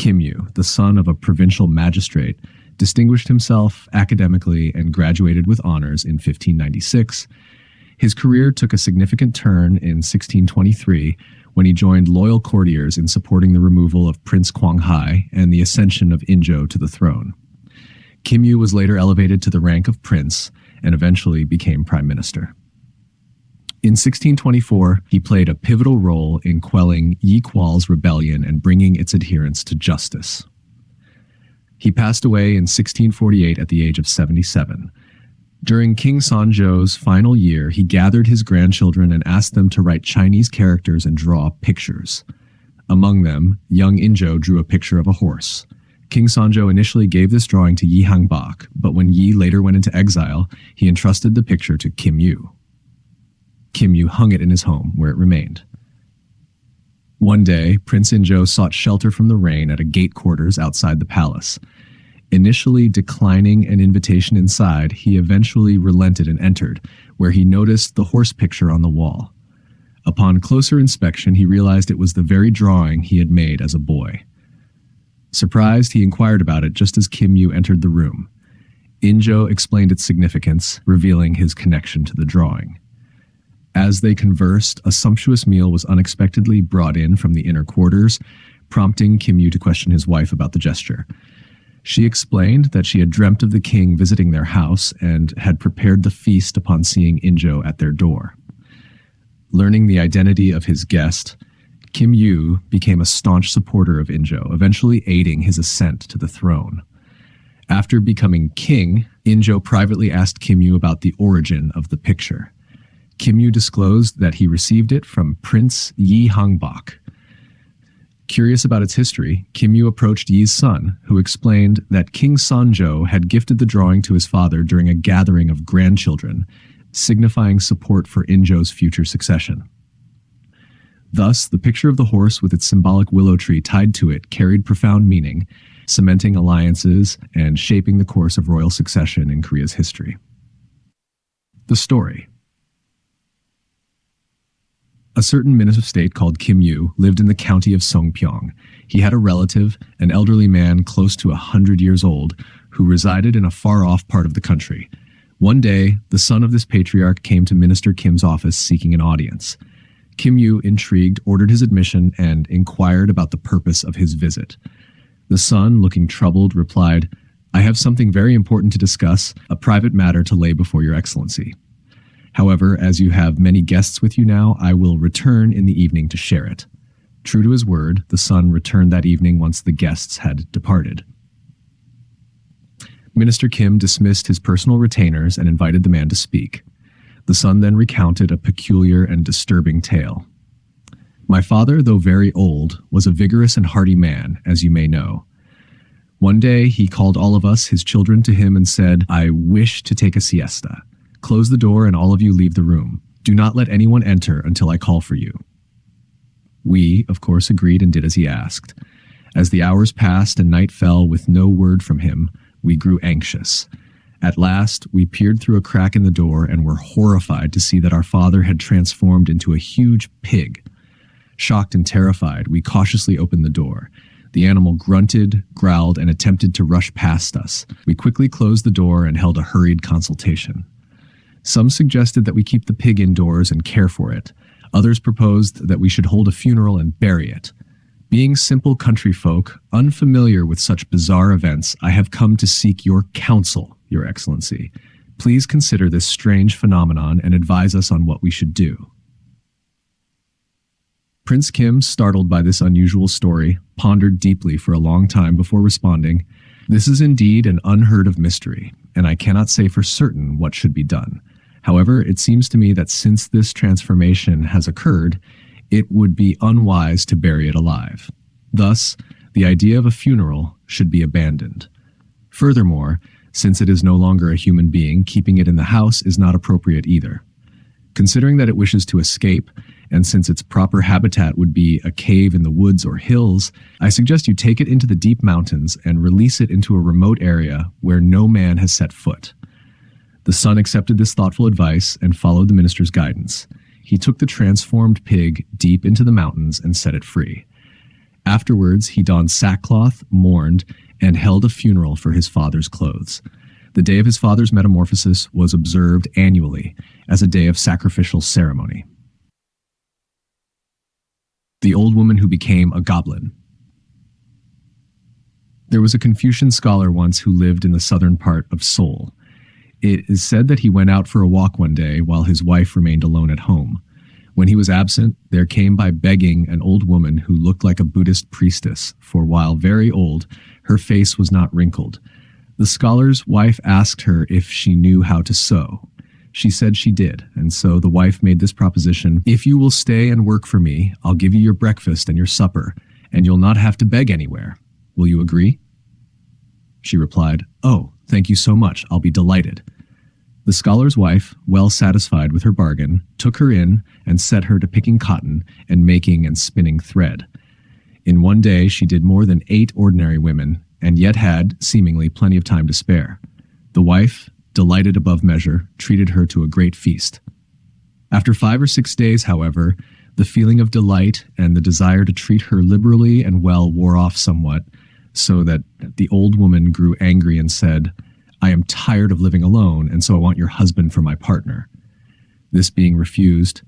Kimyu, the son of a provincial magistrate, distinguished himself academically and graduated with honors in 1596. His career took a significant turn in 1623 when he joined loyal courtiers in supporting the removal of Prince Kwang-hai and the ascension of Injo to the throne. Kimyu was later elevated to the rank of prince and eventually became prime minister. In 1624, he played a pivotal role in quelling Yi Kual's rebellion and bringing its adherents to justice. He passed away in 1648 at the age of 77. During King Sanjo's final year, he gathered his grandchildren and asked them to write Chinese characters and draw pictures. Among them, young Injo drew a picture of a horse. King Sanjo initially gave this drawing to Yi Hangbok, but when Yi later went into exile, he entrusted the picture to Kimyu. Kimyu hung it in his home, where it remained. One day, Prince Injo sought shelter from the rain at a gate quarters outside the palace. Initially declining an invitation inside, he eventually relented and entered, where he noticed the horse picture on the wall. Upon closer inspection, he realized it was the very drawing he had made as a boy. Surprised, he inquired about it just as Kimyu entered the room. Injo explained its significance, revealing his connection to the drawing. As they conversed, a sumptuous meal was unexpectedly brought in from the inner quarters, prompting Kimyu to question his wife about the gesture. She explained that she had dreamt of the king visiting their house and had prepared the feast upon seeing Injo at their door. Learning the identity of his guest, Kimyu became a staunch supporter of Injo, eventually aiding his ascent to the throne. After becoming king, Injo privately asked Kimyu about the origin of the picture. Kimyu disclosed that he received it from Prince Yi Hangbok. Curious about its history, Kimyu approached Yi's son, who explained that King Sanjo had gifted the drawing to his father during a gathering of grandchildren, signifying support for Injo's future succession. Thus, the picture of the horse with its symbolic willow tree tied to it carried profound meaning, cementing alliances and shaping the course of royal succession in Korea's history. The story. A certain minister of state called Kimyu lived in the county of Songpyeong. He had a relative, an elderly man close to 100 years old, who resided in a far-off part of the country. One day, the son of this patriarch came to Minister Kim's office seeking an audience. Kimyu, intrigued, ordered his admission and inquired about the purpose of his visit. The son, looking troubled, replied, "I have something very important to discuss, a private matter to lay before your excellency. However, as you have many guests with you now, I will return in the evening to share it." True to his word, the son returned that evening once the guests had departed. Minister Kim dismissed his personal retainers and invited the man to speak. The son then recounted a peculiar and disturbing tale. "My father, though very old, was a vigorous and hearty man, as you may know. One day he called all of us, his children, to him and said, 'I wish to take a siesta. Close the door and all of you leave the room. Do not let anyone enter until I call for you.' We, of course, agreed and did as he asked. As the hours passed and night fell with no word from him, we grew anxious. At last, we peered through a crack in the door and were horrified to see that our father had transformed into a huge pig. Shocked and terrified, we cautiously opened the door. The animal grunted, growled, and attempted to rush past us. We quickly closed the door and held a hurried consultation. Some suggested that we keep the pig indoors and care for it. Others proposed that we should hold a funeral and bury it. Being simple country folk, unfamiliar with such bizarre events, I have come to seek your counsel, Your Excellency. Please consider this strange phenomenon and advise us on what we should do." Prince Kim, startled by this unusual story, pondered deeply for a long time before responding, "This is indeed an unheard of mystery, and I cannot say for certain what should be done. However, it seems to me that since this transformation has occurred, it would be unwise to bury it alive. Thus, the idea of a funeral should be abandoned. Furthermore, since it is no longer a human being, keeping it in the house is not appropriate either. Considering that it wishes to escape, and since its proper habitat would be a cave in the woods or hills, I suggest you take it into the deep mountains and release it into a remote area where no man has set foot." The son accepted this thoughtful advice and followed the minister's guidance. He took the transformed pig deep into the mountains and set it free. Afterwards, he donned sackcloth, mourned, and held a funeral for his father's clothes. The day of his father's metamorphosis was observed annually as a day of sacrificial ceremony. The old woman who became a goblin. There was a Confucian scholar once who lived in the southern part of Seoul. It is said that he went out for a walk one day while his wife remained alone at home. When he was absent, there came by begging an old woman who looked like a Buddhist priestess, for while very old, her face was not wrinkled. The scholar's wife asked her if she knew how to sew. She said she did, and so the wife made this proposition: "If you will stay and work for me, I'll give you your breakfast and your supper, and you'll not have to beg anywhere. Will you agree?" She replied, "Oh, thank you so much, I'll be delighted." The scholar's wife, well satisfied with her bargain, took her in and set her to picking cotton and making and spinning thread. In one day she did more than 8 ordinary women, and yet had, seemingly, plenty of time to spare. The wife, delighted above measure, treated her to a great feast. After 5 or 6 days, however, the feeling of delight and the desire to treat her liberally and well wore off somewhat, so that the old woman grew angry and said, "I am tired of living alone, and so I want your husband for my partner." This being refused,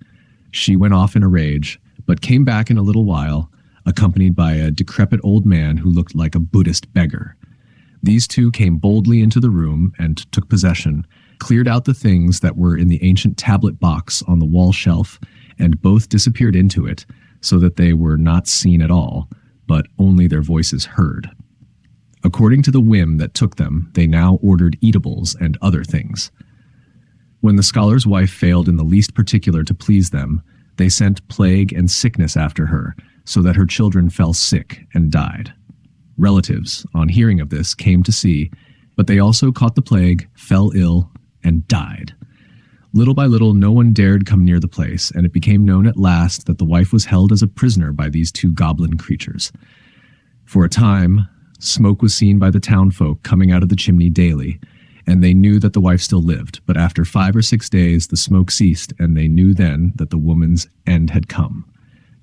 she went off in a rage, but came back in a little while, accompanied by a decrepit old man who looked like a Buddhist beggar. These two came boldly into the room and took possession, cleared out the things that were in the ancient tablet box on the wall shelf, and both disappeared into it, so that they were not seen at all, but only their voices heard. According to the whim that took them, they now ordered eatables and other things. When the scholar's wife failed in the least particular to please them, they sent plague and sickness after her, so that her children fell sick and died. Relatives, on hearing of this, came to see, but they also caught the plague, fell ill, and died. Little by little, no one dared come near the place, and it became known at last that the wife was held as a prisoner by these 2 goblin creatures. For a time, smoke was seen by the townfolk coming out of the chimney daily, and they knew that the wife still lived, but after 5 or 6 days the smoke ceased, and they knew then that the woman's end had come.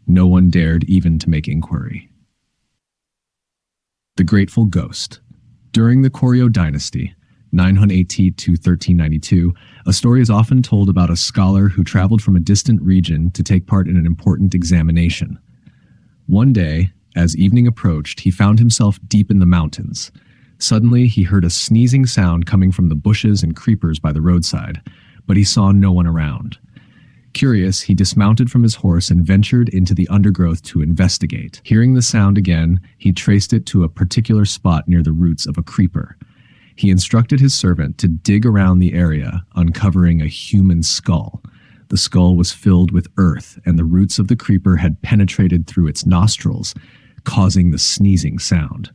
No one dared even to make inquiry. The Grateful Ghost. During the Koryo dynasty, 980 to 1392, a story is often told about a scholar who traveled from a distant region to take part in an important examination. One day, as evening approached, he found himself deep in the mountains. Suddenly, he heard a sneezing sound coming from the bushes and creepers by the roadside, but he saw no one around. Curious, he dismounted from his horse and ventured into the undergrowth to investigate. Hearing the sound again, he traced it to a particular spot near the roots of a creeper. He instructed his servant to dig around the area, uncovering a human skull. The skull was filled with earth, and the roots of the creeper had penetrated through its nostrils, causing the sneezing sound.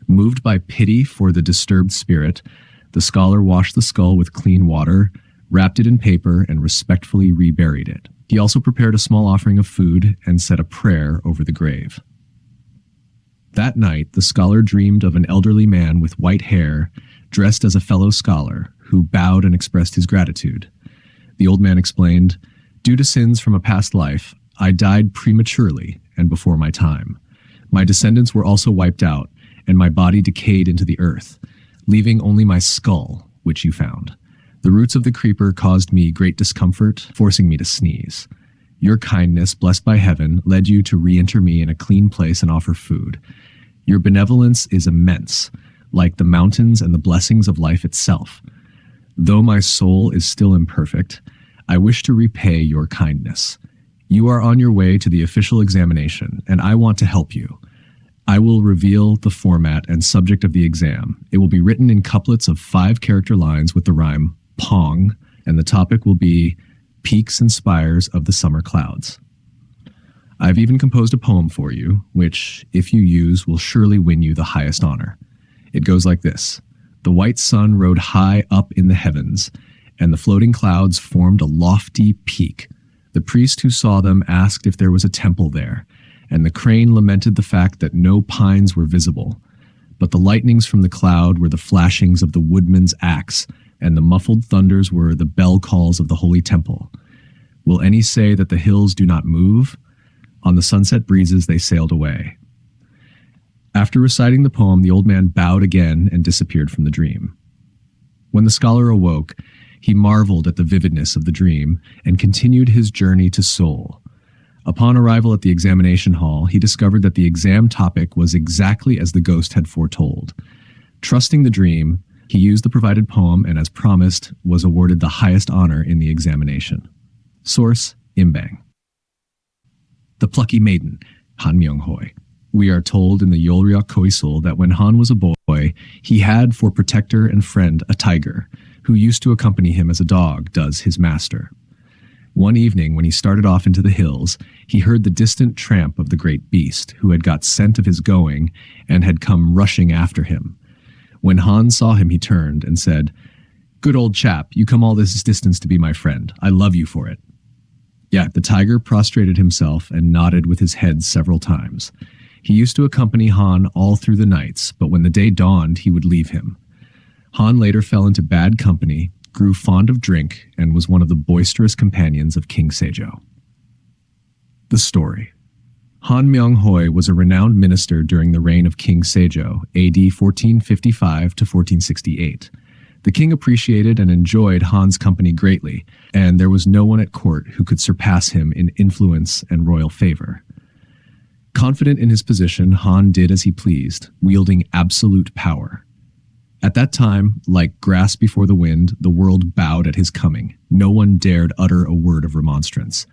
Moved by pity for the disturbed spirit, the scholar washed the skull with clean water, wrapped it in paper, and respectfully reburied it. He also prepared a small offering of food and said a prayer over the grave. That night, the scholar dreamed of an elderly man with white hair, dressed as a fellow scholar, who bowed and expressed his gratitude. The old man explained, "Due to sins from a past life, I died prematurely and before my time. My descendants were also wiped out, and my body decayed into the earth, leaving only my skull, which you found. The roots of the creeper caused me great discomfort, forcing me to sneeze. Your kindness, blessed by heaven, led you to re-enter me in a clean place and offer food. Your benevolence is immense, like the mountains and the blessings of life itself. Though my soul is still imperfect, I wish to repay your kindness. You are on your way to the official examination, and I want to help you. I will reveal the format and subject of the exam. It will be written in couplets of 5-character lines with the rhyme Pong, and the topic will be Peaks and Spires of the Summer Clouds. I've even composed a poem for you, which, if you use, will surely win you the highest honor. It goes like this. The white sun rode high up in the heavens, and the floating clouds formed a lofty peak. The priest who saw them asked if there was a temple there, and the crane lamented the fact that no pines were visible. But the lightnings from the cloud were the flashings of the woodman's axe, and the muffled thunders were the bell calls of the holy temple. Will any say that the hills do not move? On the sunset breezes they sailed away. After reciting the poem, the old man bowed again and disappeared from the dream. When the scholar awoke, he marveled at the vividness of the dream and continued his journey to Seoul. Upon arrival at the examination hall, he discovered that the exam topic was exactly as the ghost had foretold. Trusting the dream, he used the provided poem and, as promised, was awarded the highest honor in the examination. Source: Imbang. The Plucky Maiden, 한명회와. We are told in the Yeolryok Koisul that when Han was a boy, he had for protector and friend a tiger, who used to accompany him as a dog does his master. One evening, when he started off into the hills, he heard the distant tramp of the great beast, who had got scent of his going and had come rushing after him. When Han saw him, he turned and said, "Good old chap, you come all this distance to be my friend. I love you for it." Yet the tiger prostrated himself and nodded with his head several times. He used to accompany Han all through the nights, but when the day dawned, he would leave him. Han later fell into bad company, grew fond of drink, and was one of the boisterous companions of King Sejong. The story. Hanmyeong-hoi was a renowned minister during the reign of King Sejong, AD 1455 to 1468. The king appreciated and enjoyed Han's company greatly, and there was no one at court who could surpass him in influence and royal favor. Confident in his position, Han did as he pleased, wielding absolute power. At that time, like grass before the wind, the world bowed at his coming. No one dared utter a word of remonstrance.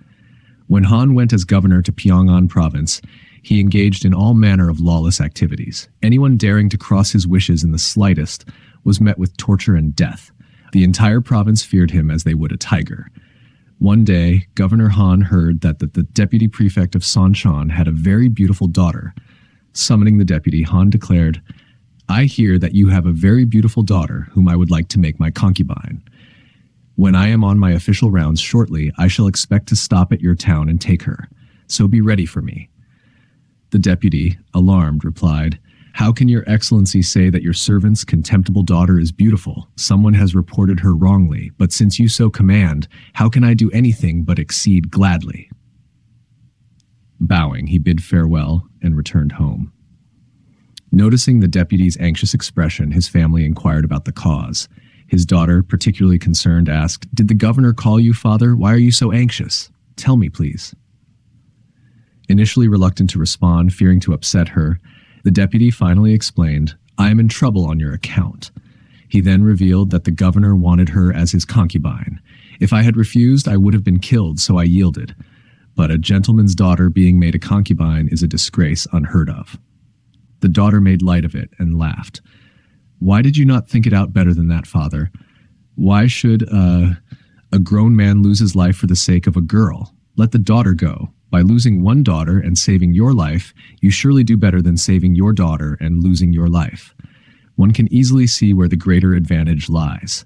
When Han went as governor to Pyongan province, he engaged in all manner of lawless activities. Anyone daring to cross his wishes in the slightest was met with torture and death. The entire province feared him as they would a tiger. One day, Governor Han heard that the deputy prefect of Sonchon had a very beautiful daughter. Summoning the deputy, Han declared, "I hear that you have a very beautiful daughter whom I would like to make my concubine. When I am on my official rounds shortly, I shall expect to stop at your town and take her. So be ready for me." The deputy, alarmed, replied, "How can your excellency say that your servant's contemptible daughter is beautiful? Someone has reported her wrongly, but since you so command, how can I do anything but accede gladly?" Bowing, he bid farewell and returned home. Noticing the deputy's anxious expression, his family inquired about the cause. His daughter, particularly concerned, asked, "Did the governor call you, father? Why are you so anxious? Tell me, please." Initially reluctant to respond, fearing to upset her, the deputy finally explained, "I am in trouble on your account." He then revealed that the governor wanted her as his concubine. "If I had refused, I would have been killed, so I yielded. But a gentleman's daughter being made a concubine is a disgrace unheard of." The daughter made light of it and laughed. "Why did you not think it out better than that, father? Why should a grown man lose his life for the sake of a girl? Let the daughter go. By losing one daughter and saving your life, you surely do better than saving your daughter and losing your life. One can easily see where the greater advantage lies.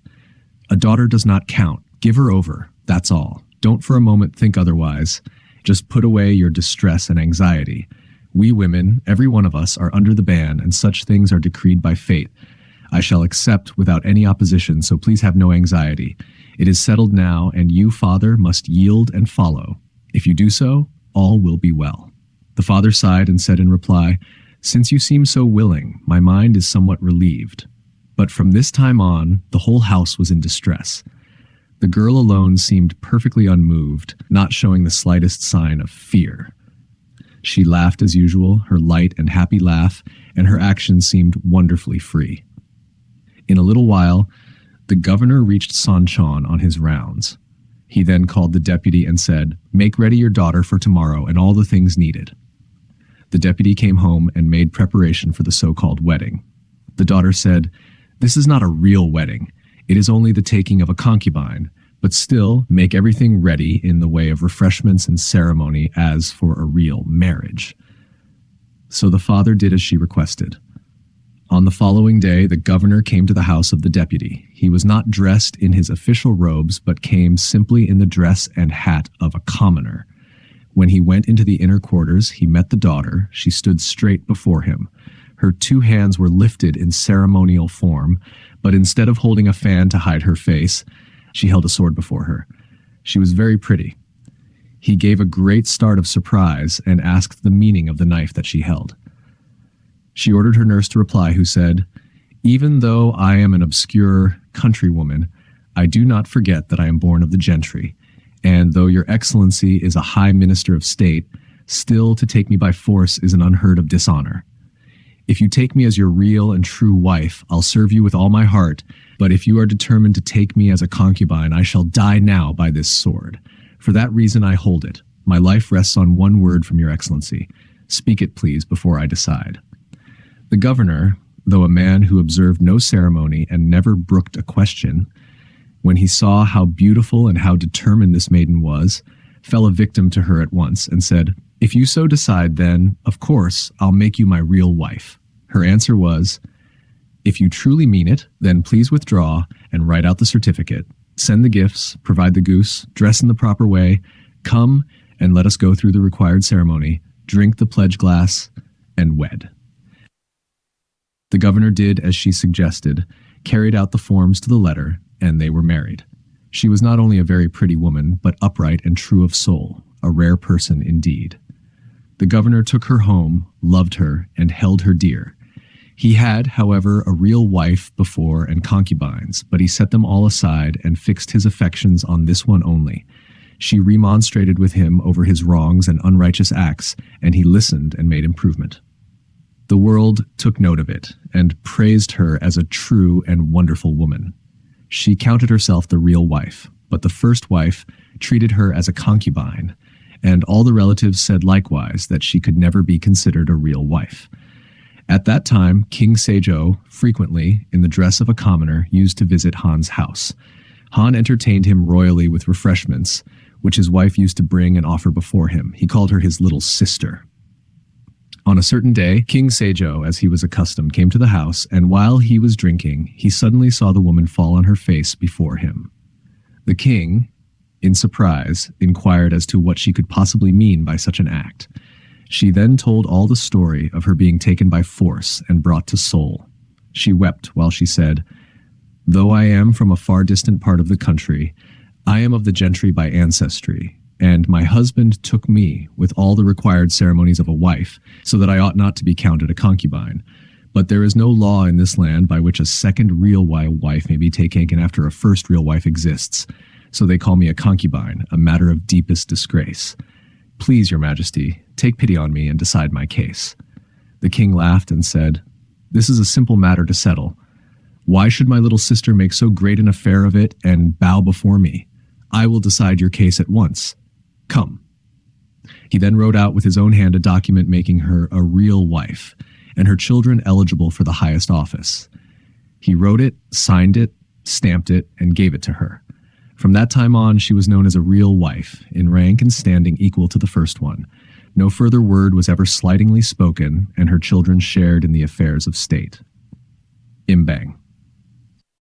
A daughter does not count. Give her over. That's all. Don't for a moment think otherwise. Just put away your distress and anxiety. We women, every one of us, are under the ban, and such things are decreed by fate. I shall accept without any opposition, so please have no anxiety. It is settled now, and you, father, must yield and follow. If you do so, all will be well." The father sighed and said in reply, "Since you seem so willing, my mind is somewhat relieved." But from this time on, the whole house was in distress. The girl alone seemed perfectly unmoved, not showing the slightest sign of fear. She laughed as usual, her light and happy laugh, and her actions seemed wonderfully free. In a little while, the governor reached Sonchon on his rounds. He then called the deputy and said, "Make ready your daughter for tomorrow and all the things needed." The deputy came home and made preparation for the so-called wedding. The daughter said, "This is not a real wedding. It is only the taking of a concubine, but still make everything ready in the way of refreshments and ceremony as for a real marriage." So the father did as she requested. On the following day, the governor came to the house of the deputy. He was not dressed in his official robes, but came simply in the dress and hat of a commoner. When he went into the inner quarters, he met the daughter. She stood straight before him. Her two hands were lifted in ceremonial form, but instead of holding a fan to hide her face, she held a sword before her. She was very pretty. He gave a great start of surprise and asked the meaning of the knife that she held. She ordered her nurse to reply, who said, "Even though I am an obscure countrywoman, I do not forget that I am born of the gentry, and though your excellency is a high minister of state, still to take me by force is an unheard of dishonor. If you take me as your real and true wife, I'll serve you with all my heart, but if you are determined to take me as a concubine, I shall die now by this sword. For that reason I hold it. My life rests on one word from your excellency. Speak it, please, before I decide." The governor, though a man who observed no ceremony and never brooked a question, when he saw how beautiful and how determined this maiden was, fell a victim to her at once and said, "If you so decide, then, of course, I'll make you my real wife." Her answer was, "If you truly mean it, then please withdraw and write out the certificate. Send the gifts, provide the goose, dress in the proper way, come and let us go through the required ceremony, drink the pledge glass, and wed." The governor did as she suggested, carried out the forms to the letter, and they were married. She was not only a very pretty woman, but upright and true of soul, a rare person indeed. The governor took her home, loved her, and held her dear. He had, however, a real wife before and concubines, but he set them all aside and fixed his affections on this one only. She remonstrated with him over his wrongs and unrighteous acts, and he listened and made improvement. The world took note of it, and praised her as a true and wonderful woman. She counted herself the real wife, but the first wife treated her as a concubine, and all the relatives said likewise that she could never be considered a real wife. At that time, King Seijo, frequently, in the dress of a commoner, used to visit Han's house. Han entertained him royally with refreshments, which his wife used to bring and offer before him. He called her his little sister. On a certain day, King Seijo, as he was accustomed, came to the house, and while he was drinking, he suddenly saw the woman fall on her face before him. The king, in surprise, inquired as to what she could possibly mean by such an act. She then told all the story of her being taken by force and brought to Seoul. She wept while she said, "Though I am from a far distant part of the country, I am of the gentry by ancestry, and my husband took me with all the required ceremonies of a wife, so that I ought not to be counted a concubine. But there is no law in this land by which a second real wife may be taken after a first real wife exists, so they call me a concubine, a matter of deepest disgrace. Please, your majesty, take pity on me and decide my case." The king laughed and said, "This is a simple matter to settle. Why should my little sister make so great an affair of it and bow before me? I will decide your case at once. Come." He then wrote out with his own hand a document making her a real wife, and her children eligible for the highest office. He wrote it, signed it, stamped it, and gave it to her. From that time on, she was known as a real wife, in rank and standing equal to the first one. No further word was ever slightingly spoken, and her children shared in the affairs of state. Imbang.